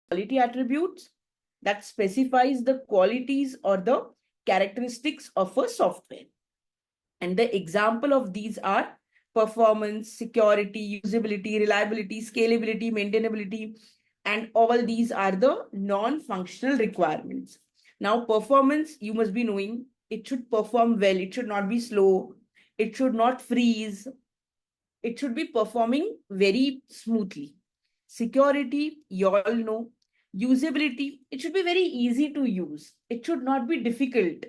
quality attributes that specifies the qualities or the characteristics of a software. And the example of these are performance, security, usability, reliability, scalability, maintainability, and all these are the non-functional requirements. Now, performance, you must be knowing, it should perform well, it should not be slow, it should not freeze, it should be performing very smoothly. Security, you all know. Usability, it should be very easy to use. It should not be difficult.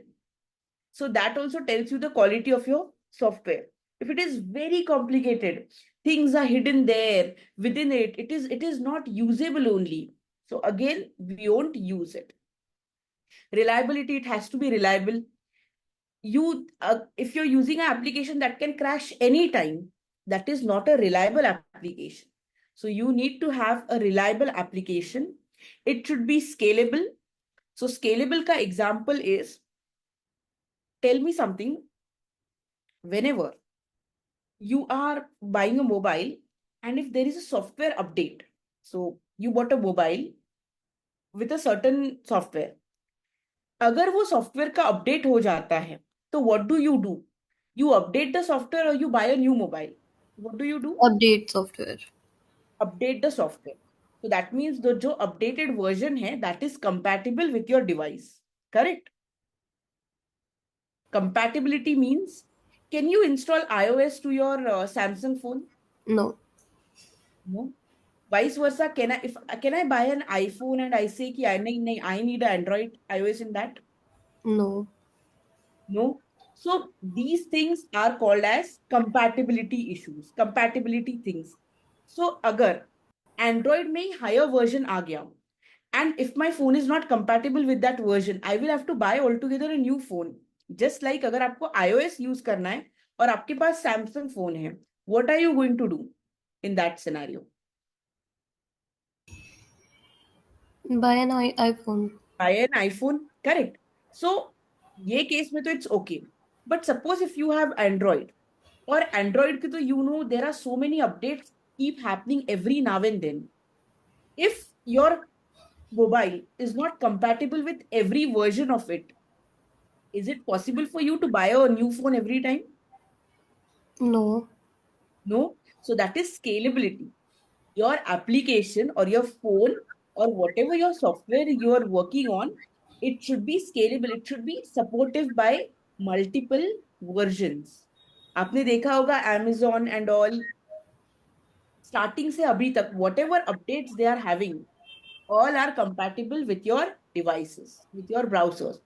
So that also tells you the quality of your software. If it is very complicated, things are hidden there within it, it is not usable only. So again, we won't use it. Reliability, it has to be reliable. If you're using an application that can crash anytime, that is not a reliable application. So you need to have a reliable application. It should be scalable. So scalable ka example is, tell me something, whenever you are buying a mobile and if there is a software update, so you bought a mobile with a certain software, अगर वो software का update हो जाता है, तो what do? You update the software or you buy a new mobile? What do? Update software. Update the software. So that means the जो updated version है, that is compatible with your device. Correct? Compatibility means, can you install iOS to your Samsung phone? No. No. Vice versa, can I buy an iPhone and I say कि I need an Android iOS in that? No. No. So these things are called as compatibility issues, compatibility things. So अगर Android में higher version आ गया, and if my phone is not compatible with that version, I will have to buy altogether a new phone. Just like अगर आपको iOS use करना है और आपके पास Samsung phone है, what are you going to do in that scenario? Buy an iPhone. Buy an iPhone, correct? So ये case में तो it's okay. But suppose if you have Android, और Android के तो there are so many updates keep happening every now and then. If your mobile is not compatible with every version of it, is it possible for you to buy a new phone every time? No. No. So that is scalability. Your application or your phone or whatever your software you are working on, it should be scalable. It should be supportive by multiple versions. आपने देखा होगा Amazon and all, starting से अभी तक, whatever updates they are having, all are compatible with your devices, with your browsers.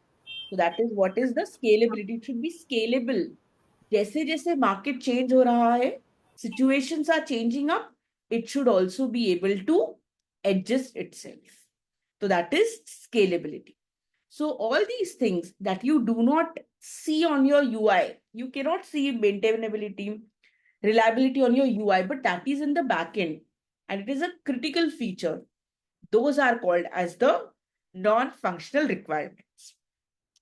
So that is what is the scalability. It should be scalable. जैसे जैसे market change हो रहा है, situations are changing up, it should also be able to adjust itself. So that is scalability. So all these things that you do not see on your UI, you cannot see maintainability, reliability on your UI, but that is in the backend and it is a critical feature. Those are called as the non-functional requirements.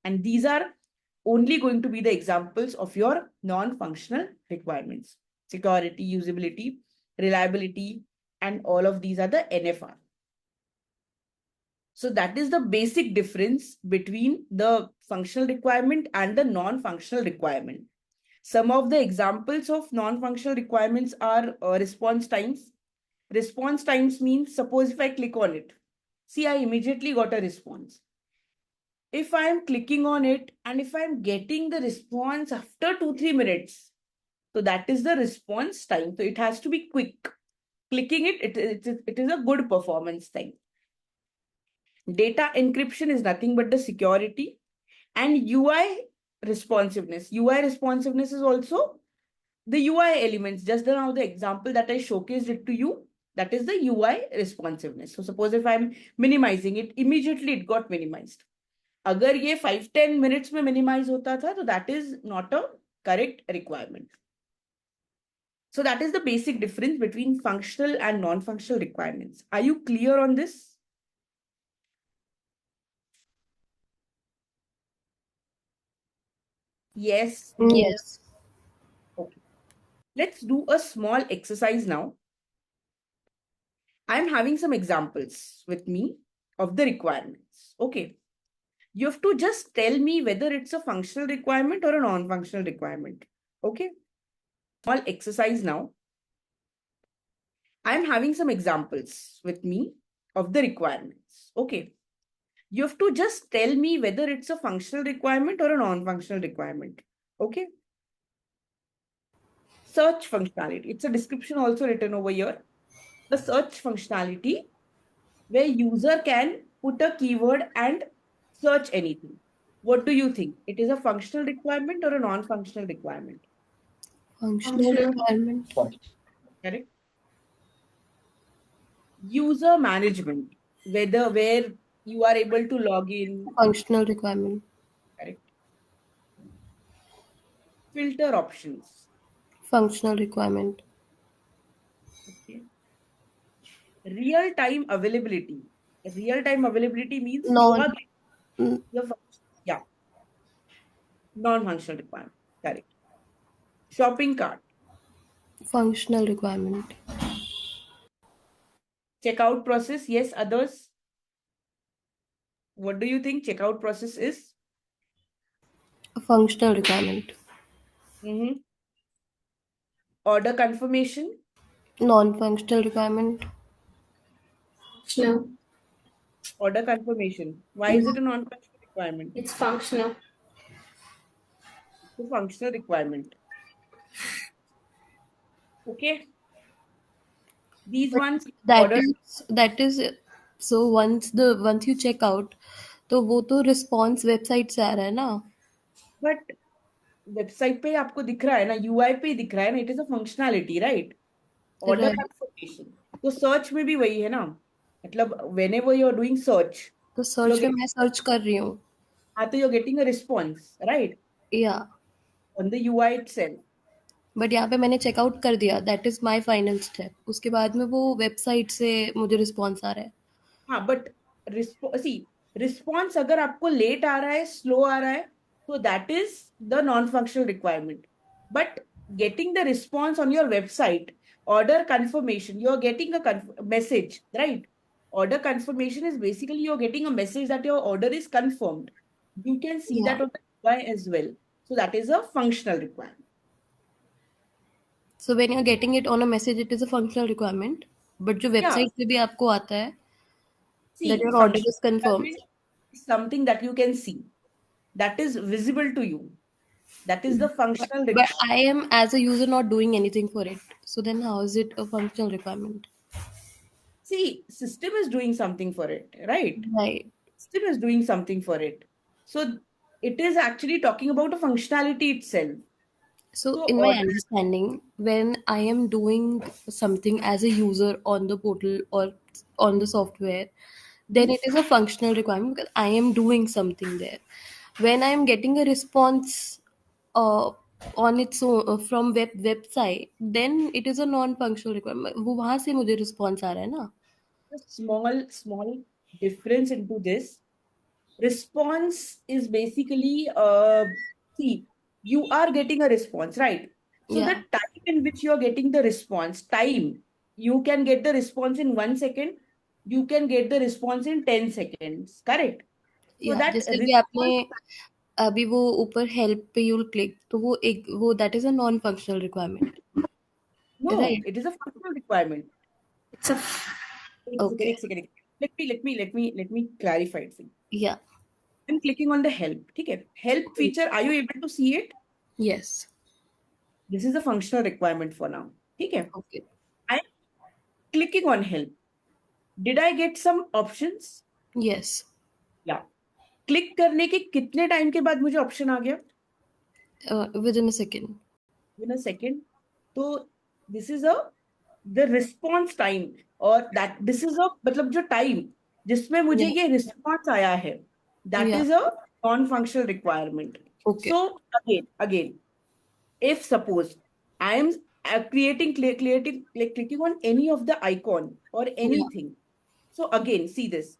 And these are only going to be the examples of your non-functional requirements. Security, usability, reliability, and all of these are the NFR. So that is the basic difference between the functional requirement and the non-functional requirement. Some of the examples of non-functional requirements are response times. Response times means, suppose if I click on it, see, I immediately got a response. If I'm clicking on it and if I'm getting the response after 2-3 minutes, so that is the response time. So it has to be quick. Clicking it is a good performance time. Data encryption is nothing but the security, and UI responsiveness. UI responsiveness is also the UI elements. Just now the example that I showcased it to you, that is the UI responsiveness. So suppose if I'm minimizing it, immediately it got minimized. अगर ये 5-10 minutes में minimize होता था, तो that is not a correct requirement. So that is the basic difference between functional and non-functional requirements. Are you clear on this? Yes, no. Yes. Okay. Let's do a small exercise now. I'm having some examples with me of the requirements. Okay. You have to just tell me whether it's a functional requirement or a non-functional requirement. Okay. Small exercise now. I'm having some examples with me of the requirements. Okay. You have to just tell me whether it's a functional requirement or a non-functional requirement. Okay. Search functionality. It's a description also written over here. The search functionality where user can put a keyword and search anything. What do you think? It is a functional requirement or a non-functional requirement? Functional requirement. Correct. User management, where you are able to log in. Functional requirement. Correct. Filter options. Functional requirement. Okay. Real-time availability. Real-time availability means you Non. are mm, the yeah, non-functional requirement. Correct. Shopping cart. Functional requirement. Checkout process. Yes, others. What do you think checkout process is? Functional requirement. Mm-hmm. Order confirmation. Non-functional requirement. Functional. Order confirmation. Why is it a non-functional requirement? It's functional. It's a functional requirement. Okay. These But ones that order, is so once you check out, तो वो तो response website से आ रहा है ना. but website पे आपको दिख रहा है ना, यूआई पे ही दिख रहा है ना. It is a functionality, right? Order Right. Confirmation तो सर्च में भी वही है ना. मतलब whenever you are doing search, तो you सर्च are में getting, मैं सर्च कर रही हूँ. हाँ, तो you're getting a response, right, या on the UI itself. But यहाँ पे मैंने चेकआउट कर दिया. That is my final step. उसके बाद में वो वेबसाइट से मुझे रिस्पॉन्स आ रहा है. हाँ, बट सी रिस्पॉन्स अगर आपको लेट आ रहा है, स्लो आ रहा है, तो that is the non functional requirement. But getting the response on your website, order confirmation, you are getting a message, right? Order confirmation is basically you're getting a message that your order is confirmed. You can see या that on the UI as well. So that is a functional requirement. So when you are getting it on a message it is a functional requirement. But जो Yeah, website पे भी आपको आता है that see, your order functional is confirm. requirement is something that you can see, that is visible to you. That is the functional But requirement. I am as a user not doing anything for it. So then how is it a functional requirement? See, system is doing something for it, right? Right. System is doing something for it. So it is actually talking about a functionality itself. So So in my order, understanding, when I am doing something as a user on the portal or on the software, then it is a functional requirement because I am doing something there. When I am getting a response uh, on its own from website, then it is a non-functional requirement. वो वहाँ से मुझे response आ रहा है ना. a small difference into this. Response is basically, see, you are getting a response, right? So the Yeah. time in which you are getting the response, time, you can get the response in 1 second, you can get the response in 10 seconds, correct? So या that जैसे भी आपने response, अभी वो ऊपर help पे you'll click तो वो एक वो that is a non functional requirement. no, right. it is a functional requirement. It's a okay. एक second. Let me clarify it for you. या. I'm clicking on the help. Okay. Help feature, are you able to see it? Yes. This is a functional requirement for now. Okay. Okay. I'm clicking on help. Did I get some options? Yes. Yeah. Click करने के कितने time के बाद मुझे option आ गया? With in a second. In a second. तो this is a the response time, और that this is a मतलब जो टाइम जिसमें मुझे या. ये रिस्पॉन्स आया है, that या. is a non-functional requirement. Okay. So again, if suppose I am clicking on any of the icon or या. anything. So again, see this.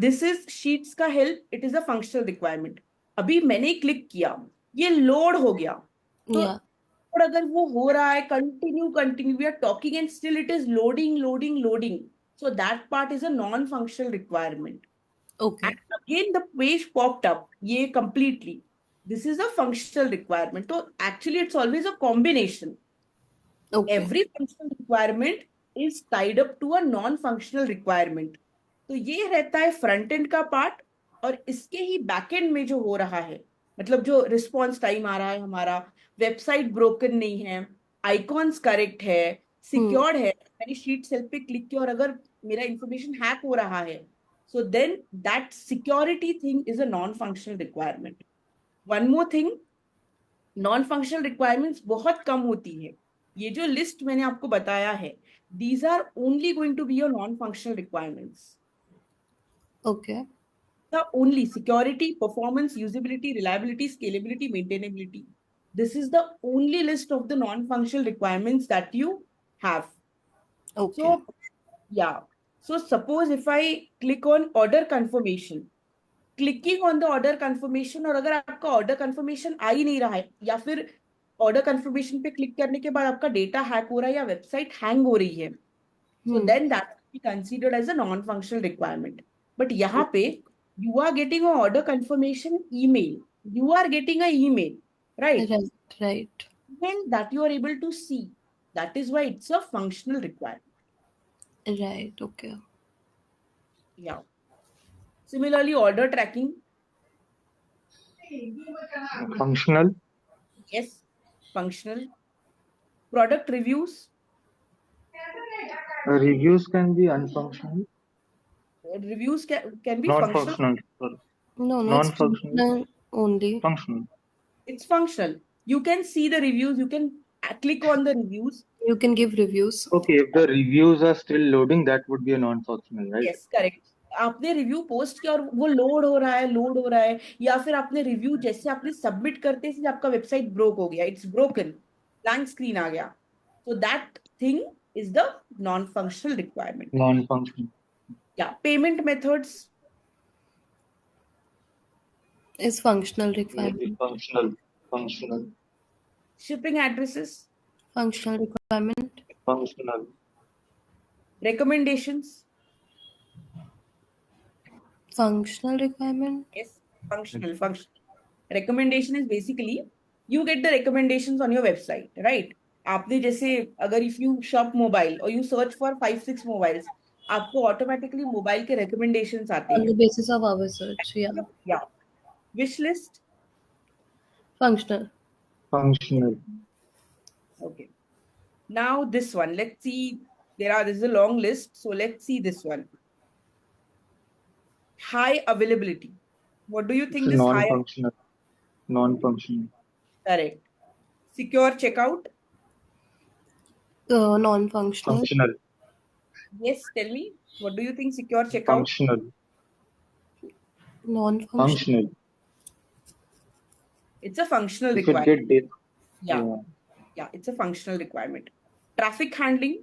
This is sheets का help. It is a functional requirement. अभी मैंने click किया, ये load हो गया. तो या. और अगर वो हो रहा है, continue, we are talking and still it is loading. So that part is a non-functional requirement. Okay. And again, the page popped up, yeah, completely. This is a functional requirement. So actually, it's always a combination. Okay. Every functional requirement is tied up to a non-functional requirement. तो ये रहता है front end का part, और इसके ही back and में जो हो रहा है, मतलब जो रिस्पॉन्स टाइम आ रहा है हमारा, वेबसाइट ब्रोकन नहीं है, आइकॉन्स करेक्ट है, सिक्योर्ड है, मैंने शीट सेल पे क्लिक किया और अगर मेरा इंफॉर्मेशन हैक हो रहा है, so then that security thing is a non-functional requirement. One more thing, non-functional requirements बहुत कम होती है. ये जो लिस्ट मैंने आपको बताया है, these are only going to be your non-functional requirements. Okay. The only security, performance, usability, reliability, scalability, maintainability. This is the only list of the non-functional requirements that you have. Okay. So, yeah. So suppose if I click on order confirmation, clicking on the order confirmation, और अगर आपका order confirmation आ ही नहीं रहा है, या फिर order confirmation पे click करने के बाद आपका डेटा हैक हो रहा है या वेबसाइट हैंग हो रही है, so then that be considered as a non functional requirement. But यहाँ पे you are getting a order confirmation email, you are getting a email, right? Right. Email that you are able to see. That is why it's a functional requirement. Right. Okay. Yeah. Similarly, order tracking. Functional. Yes, functional. Product reviews. Reviews can be unfunctional. Reviews can be functional. Non-functional. Sorry. No, it's Non-functional. functional only. Functional. It's functional. You can see the reviews. You can click on the reviews. You can give reviews. Okay, if the reviews are still loading, that would be a non-functional, right? Yes, correct. आपने review post किया और वो load हो रहा है, या फिर आपने रिव्यू जैसे आपने सबमिट करते ही आपका वेबसाइट ब्रोक हो गया, इट्स ब्रोकन, ब्लैंक स्क्रीन आ गया, so that thing is the non-functional requirement. Non-functional. Yeah, payment methods. Is functional requirement. Functional. Shipping addresses. Functional requirement. Functional. Recommendations. Functional requirement. Yes, functional. Recommendation is basically you get the recommendations on your website, right? आपने जैसे अगर if you shop mobile or you search for 5-6 mobiles, आपको automatically mobile के recommendations आते On हैं. the basis of our search. Yeah. Yeah. Wish list. Functional. Okay. Now this one. Let's see. This is a long list, so let's see this one. High availability. What do you think this high? Non-functional. Correct. Secure checkout. Non-functional. Functional. Yes, tell me. What do you think secure checkout? Functional. Non-functional. It's a functional If it requirement. get Yeah, it's a functional requirement. Traffic handling.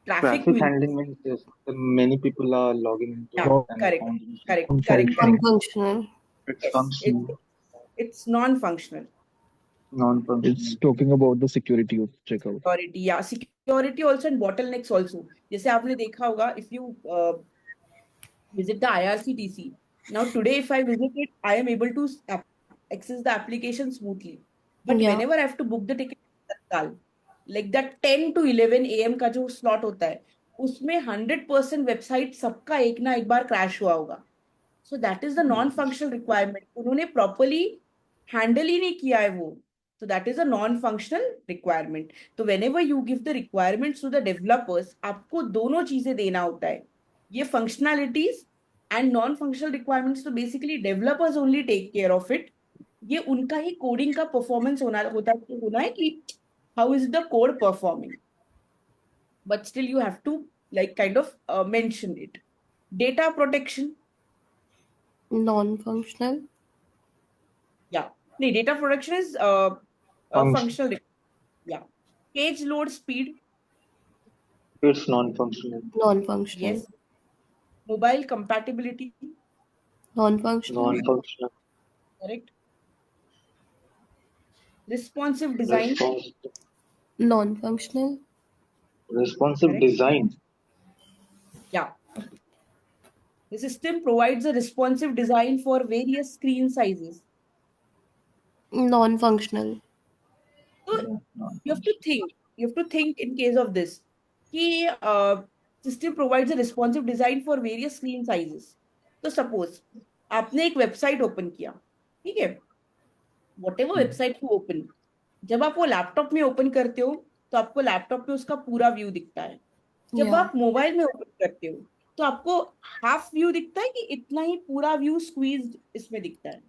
Traffic handling means yes, many people are logging into Yeah, and correct. Non-functional. It's Yes, functional. it's non-functional. Non-functional. It's talking about the security of checkout. Security, yeah, security also and bottlenecks also. जैसे आपने देखा होगा, if you visit the IRCTC, now today if I visit it, I am able to access the application smoothly. But Yeah. whenever I have to book the ticket, like that 10 to 11 AM का जो slot होता है, उसमें 100% website सबका एक ना एक बार crash हुआ होगा. So that is the non-functional requirement. उन्होंने properly handle ही नहीं किया है वो. So that is a non-functional requirement. So whenever you give the requirements to the developers, आपको दोनों चीजें देना होता है. ये functionalities and non-functional requirements तो basically developers only take care of it. ये उनका ही coding का performance होना है कि how is the code performing. But still you have to like kind of mention it. Data protection. Non-functional. Yeah. No, data protection is functional. Yeah. Page load speed. It's non-functional. Non-functional. Yes. Mobile compatibility. Non-functional. Non-functional. Correct. Responsive design. Non-functional. Responsive Correct? design. Yeah. The system provides a responsive design for various screen sizes. Non-functional. So Yeah, non you have to think. You have to think in case of this. कि system provides a responsive design for various screen sizes. तो suppose आपने एक website open किया, ठीक है? Whatever website you open, जब आप वो लैपटॉप में ओपन करते हो तो आपको लैपटॉप पे उसका पूरा व्यू दिखता है. जब Yeah. आप मोबाइल में ओपन करते हो तो आपको हाफ व्यू दिखता है कि इतना ही पूरा व्यू स्क्वीज्ड इसमें दिखता है.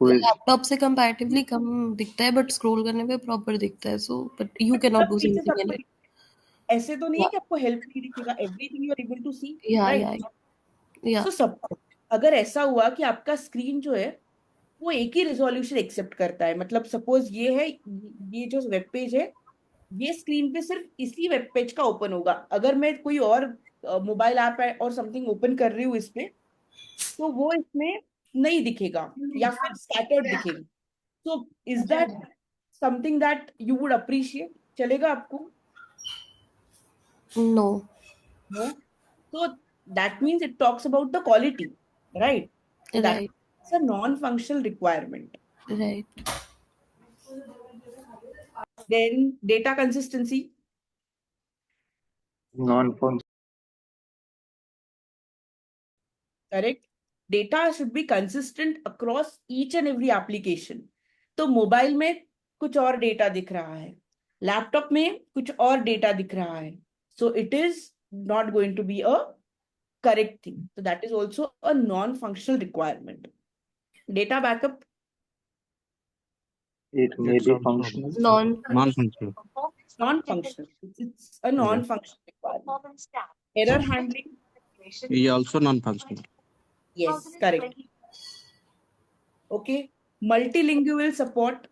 quiz. लैपटॉप से कंपैरेटिवली कम दिखता है बट स्क्रॉल करने पे प्रॉपर दिखता है, so but you can not सब डू चीजें समथिंग इन सबको इट. ऐसे तो नहीं है कि आपको हेल्प नहीं दिखेगा. Everything you are able to see, yeah yeah right? या. सो सब अगर ऐसा हुआ कि आपका स्क्रीन जो है वो एक ही रिजोल्यूशन एक्सेप्ट करता है, मतलब सपोज ये है, ये जो वेब पेज है ये स्क्रीन पे सिर्फ इसी वेब पेज का ओपन होगा. अगर मैं कोई और मोबाइल ऐप है और समथिंग ओपन कर रही हूँ इस पे, तो वो इसमें नहीं दिखेगा या फिर स्कैटर्ड दिखेगा. So is that something that you would appreciate? चलेगा आपको? No. No. So that means it talks about the quality, right? So right. that's a non-functional requirement. Right. Then data consistency. Non-functional. Correct. Data should be consistent across each and every application. तो mobile में कुछ और data दिख रहा है, laptop में कुछ और डेटा दिख रहा है. So it is not going to be a correct thing. So that is also a non-functional requirement. Data backup. It may It's be also functional. non-functional. Non-functional. It's a Yeah. non-functional requirement. Error handling. Yeah, also non-functional. Yes, correct. Okay. Multilingual support.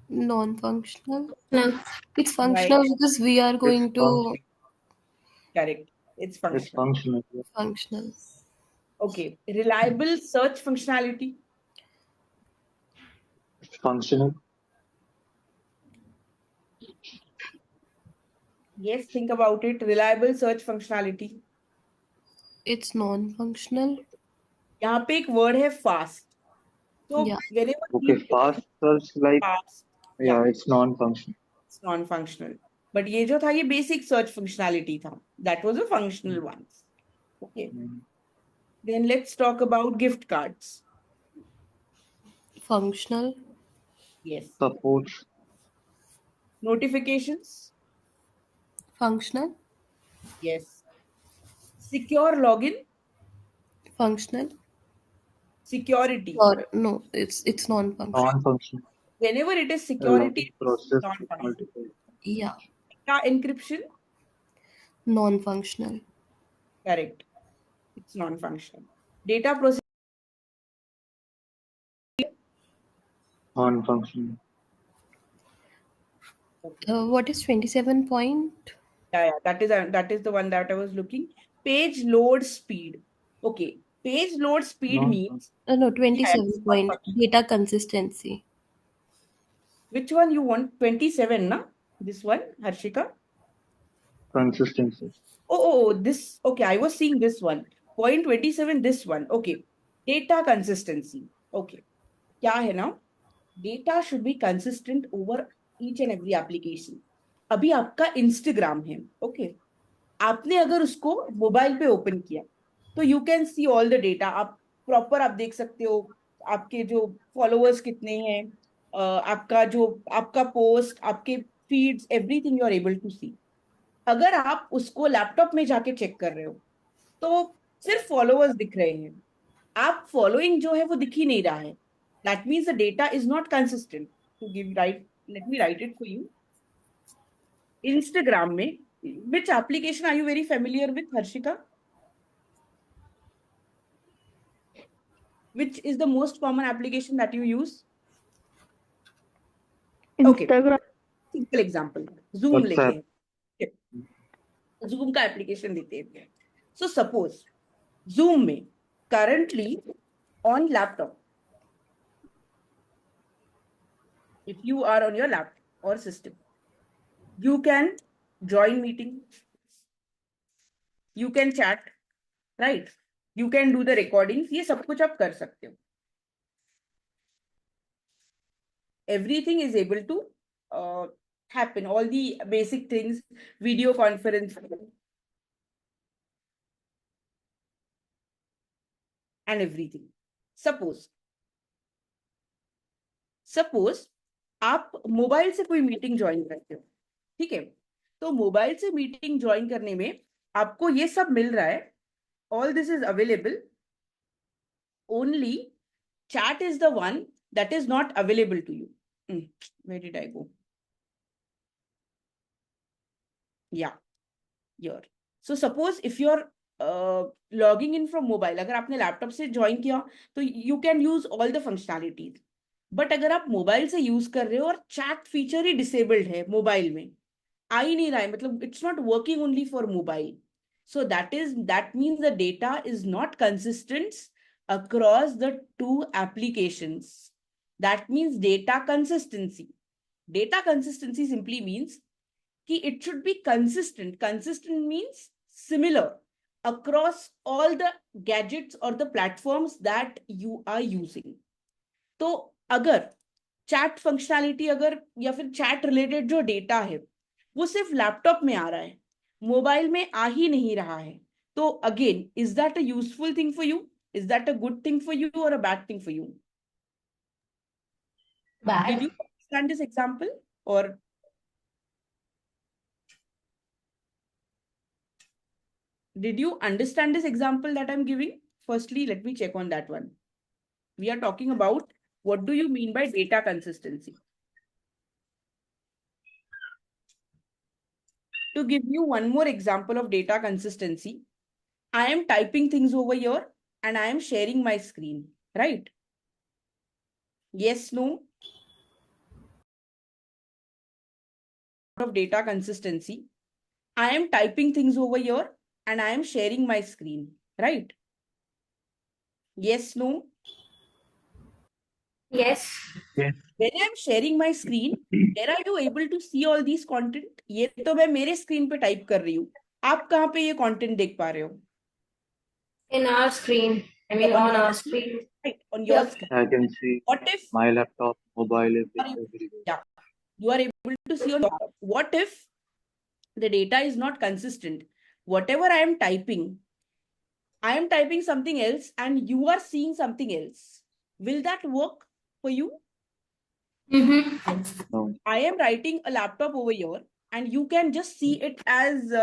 Non-functional. It's Right. functional because we are going It's to functional. Correct. It's It's functional. functional. Yeah. functional. Okay. Reliable search functionality. It's functional. Yes, think about it. Reliable search functionality. It's non-functional. यहाँ पे एक word है fast. So Yeah. whenever Okay, you fast search like fast, yeah, it's non-functional. it's non-functional. But ये जो था ये basic search functionality था. That was a functional one. Okay. Then let's talk about gift cards. Functional. Yes. Supports Notifications. Functional. Yes. Secure login. Functional. Security. Or no, it's non-functional. non-functional. Whenever it is Login security, it's process non-functional. multiple. Yeah. Data encryption. Non-functional. Correct. It's non-functional. Data processing. Non-functional. What is 27 point? Yeah, that is the one that I was looking. Page load speed. Okay. Page load speed means No, yeah, 27 it's point. non-functional. Data consistency. Which one you want? 27, na? This one, Harshika? Consistency. Oh, this. Okay, I was seeing this one. Point 27, this one. Okay. Data consistency. Okay. क्या है ना? Data should be consistent over each and every application. अभी आपका Instagram है, okay? आपने अगर उसको mobile पे ओपन किया तो you can see all the data. आप प्रॉपर आप देख सकते हो आपके जो फॉलोअर्स कितने हैं, आपका पोस्ट, आपके feeds, everything you are able to see. अगर आप उसको लैपटॉप में जाके चेक कर रहे हो तो सिर्फ फॉलोअर्स दिख रहे हैं, आप फॉलोइंग जो है वो दिख ही नहीं रहा है. That means the data is not consistent. To give right, let me write it for you. Instagram में which application are you very familiar with, Harshika? Which is the most common application that you use? Okay, Instagram. simple example. Zoom लेते WhatsApp. हैं. Zoom का application देते हैं. So suppose Zoom में currently on laptop if you are on your laptop or system. You can join meeting. You can chat, right? You can do the recordings. ये सब कुछ आप कर सकते हो. Everything is able to happen. All the basic things, video conference and everything. Suppose आप mobile से कोई मीटिंग ज्वाइन करते हो, ठीक है? तो मोबाइल से मीटिंग ज्वाइन करने में आपको ये सब मिल रहा है. All this is available. Only chat is the one that is not available to you. Where did I go? Yeah, here. So suppose if you're logging in from mobile, अगर आपने laptop से ज्वाइन किया तो you can use all the functionalities. But अगर आप mobile से use कर रहे हो और चैट फीचर ही डिसेबल्ड है, मोबाइल में आ ही नहीं रहा है, मतलब it's not working only for mobile. So that means the data is not consistent across the two applications. That means data consistency. Data consistency simply means कि it should be consistent. Consistent means similar across all the gadgets or the platforms that you are using. तो अगर chat functionality अगर या फिर chat related जो data है वो सिर्फ लैपटॉप में आ रहा है, मोबाइल में आ ही नहीं रहा है, तो again is that a useful thing for you? Is that a good thing for you और a bad thing for you? Did you understand this example or did you understand this example that I'm giving? Firstly, let me check on that one. We are talking about what do you mean by data consistency? To give you one more example of data consistency, I am typing things over here and I am sharing my screen, right? Yes, no? Of data consistency, I am typing things over here and I am sharing my screen, right? Yes, no? Yes. When I am sharing my screen, where are you able to see all these content? ये तो मैं मेरे screen पे type कर रही हूँ. आप कहाँ पे ये content देख पा रहे हो? In our screen. I mean, on our screen. Right, on your Yep. screen. I can see What if my laptop, mobile, Are you- everywhere. yeah, you are able to see on laptop? What if the data is not consistent? Whatever I am typing something else and you are seeing something else. Will that work for you? Mm-hmm. No. I am writing a laptop over here and you can just see it as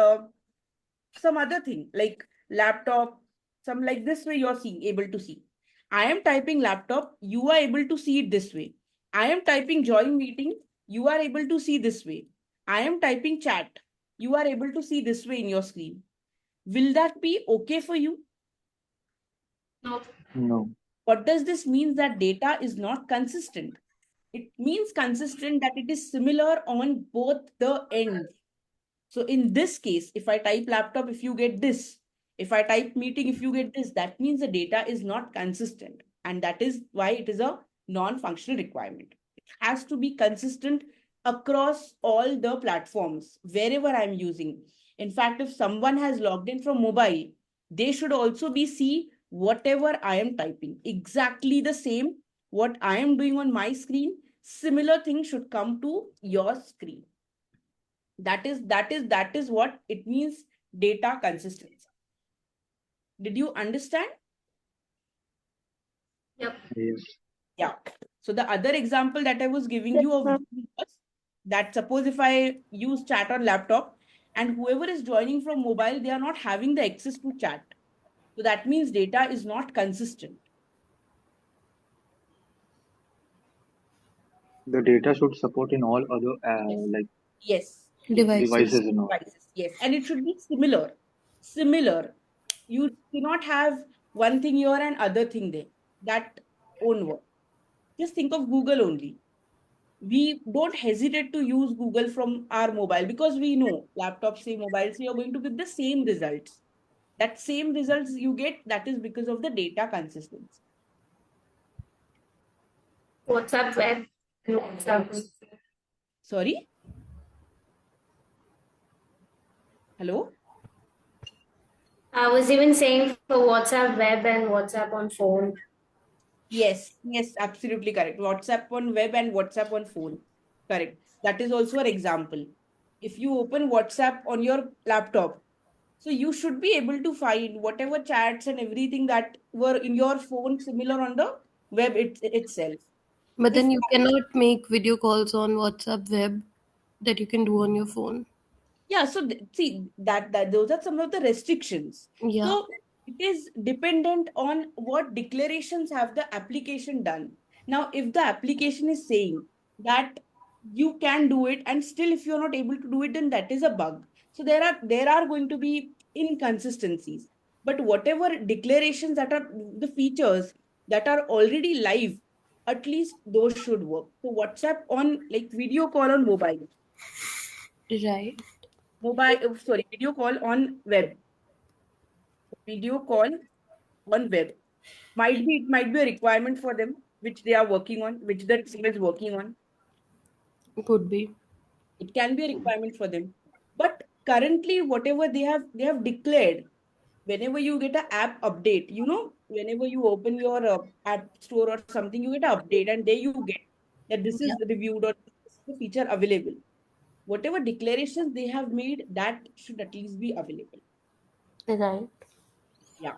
some other thing like laptop, some like this way you're able to see. I am typing laptop, you are able to see it this way. I am typing join meeting, you are able to see this way. I am typing chat, you are able to see this way in your screen. Will that be okay for you? No. What does this mean? That data is not consistent. It means consistent that it is similar on both the ends. So in this case, if I type laptop, if you get this, if I type meeting, if you get this, that means the data is not consistent. And that is why it is a non-functional requirement. It has to be consistent across all the platforms, wherever I'm using. In fact, if someone has logged in from mobile, they should also be see whatever I am typing. Exactly the same, what I am doing on my screen, similar thing should come to your screen. That is what it means, data consistency. Did you understand? Yep. Yes. Yeah. So the other example that I was giving you of was that suppose if I use chat on laptop and whoever is joining from mobile, they are not having the access to chat. So that means data is not consistent. The data should support in all other Yes. devices and all. Devices. Yes. And it should be similar. Similar. You cannot have one thing here and other thing there. That won't work. Just think of Google only. We don't hesitate to use Google from our mobile because we know laptops, say mobiles, you are going to get the same results. That same results you get, that is because of the data consistency. WhatsApp web. Sorry? Hello? I was even saying for WhatsApp web and WhatsApp on phone. Yes, absolutely correct. WhatsApp on web and WhatsApp on phone. Correct. That is also an example. If you open WhatsApp on your laptop, so you should be able to find whatever chats and everything that were in your phone similar on the web itself. But If then you cannot make video calls on WhatsApp web that you can do on your phone. Yeah, so see that those are some of the restrictions. Yeah. So it is dependent on what declarations have the application done. Now, if the application is saying that you can do it, and still if you're not able to do it, then that is a bug. So there are going to be inconsistencies. But whatever declarations that are the features that are already live, at least those should work. So WhatsApp on like video call on mobile Right. video call on web. Video call on web. It might be a requirement for them, which they are working on, which the team is working on. Could be. It can be a requirement for them. But currently, whatever they have declared, whenever you get an app update, whenever you open your app store or something, you get an update, and there you get that this Yeah. is reviewed or this is the feature available. Whatever declarations they have made, that should at least be available. Right. Yeah.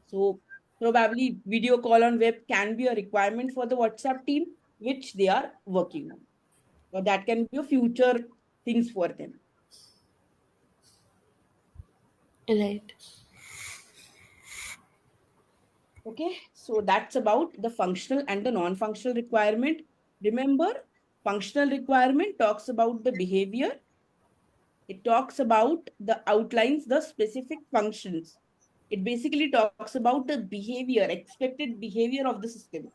So probably video call on web can be a requirement for the WhatsApp team, which they are working on. Or that can be a future things for them. Right. Okay, so that's about the functional and the non-functional requirement. Remember, functional requirement talks about the behavior. It talks about the outlines, the specific functions. It basically talks about the behavior, expected behavior of the system.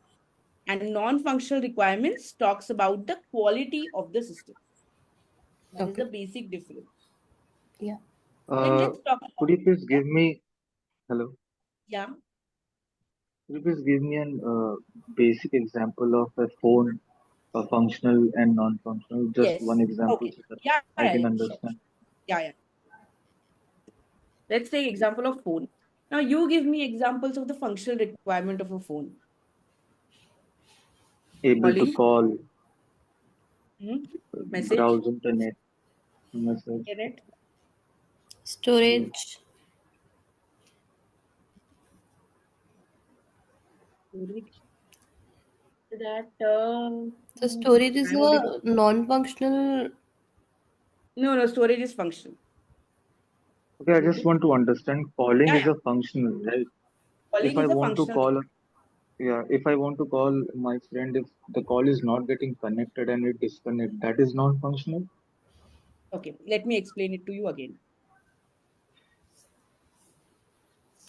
And non-functional requirements talks about the quality of the system. That is Okay. the basic difference. Yeah. Then let's talk Could about, you please give me, hello? yeah. Could you please give me an basic example of a phone, functional and non-functional? Just one Yes. example Okay. so that Yeah, I can sure. understand. Yeah. Let's take example of phone. Now you give me examples of the functional requirement of a phone. Able to Calling, call, message, browse internet, message. internet, Storage. storage. That So storage is I'm a bit. a non-functional. No, storage is functional. Okay, I just Bluetooth. want to understand. Calling is Yeah. a functional, right? If Calling I is a want to functional. call, yeah, if I want to call my friend, if the call is not getting connected and it disconnect, that is non-functional. Okay, let me explain it to you again.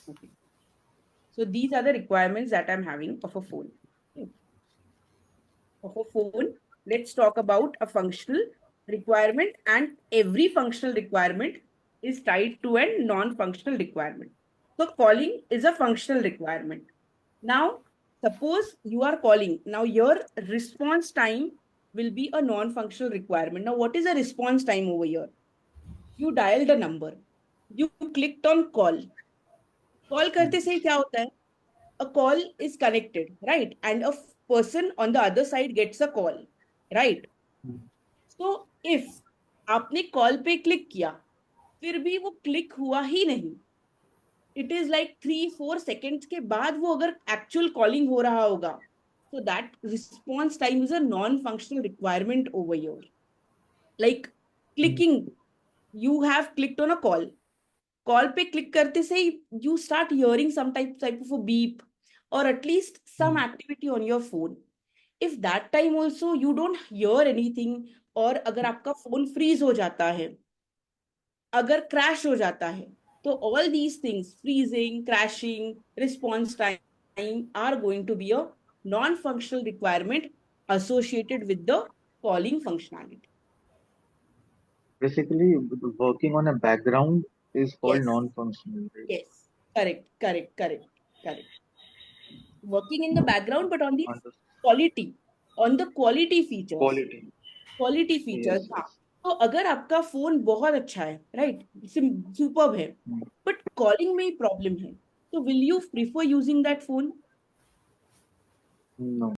Okay. So these are the requirements that I'm having of a phone. Of a phone, let's talk about a functional requirement, and every functional requirement is tied to a non-functional requirement. So calling is a functional requirement. Now, suppose you are calling. Now, your response time will be a non-functional requirement. Now, what is a response time over here? You dialed a number. You clicked on call. Call करते से क्या होता है? A call is connected, right? And a person on the other side gets a call, right? So if आपने call पे click किया, फिर भी वो क्लिक हुआ ही नहीं, इट इज लाइक 3-4 सेकेंड्स के बाद वो अगर एक्चुअल कॉलिंग हो रहा होगा, so that response time is a non-functional requirement over here. Like clicking, you have clicked on a call पे क्लिक करते से you start hearing some type of a beep or at least some activity on your phone. If that time also you don't hear anything, और अगर आपका phone freeze हो जाता है, अगर क्रैश हो जाता है, तो all these things, freezing, crashing, response time, are going to be a non-functional requirement associated with the calling functionality. Basically, working on a background is called Yes. non-functional, right? Yes. Correct. Working in the background, but on the Understood. quality. on the quality features. Quality. features, Yes, हाँ. yes. तो अगर आपका phone बहुत अच्छा है, right, superb है, but calling में ही problem है, तो will you prefer using that phone? No.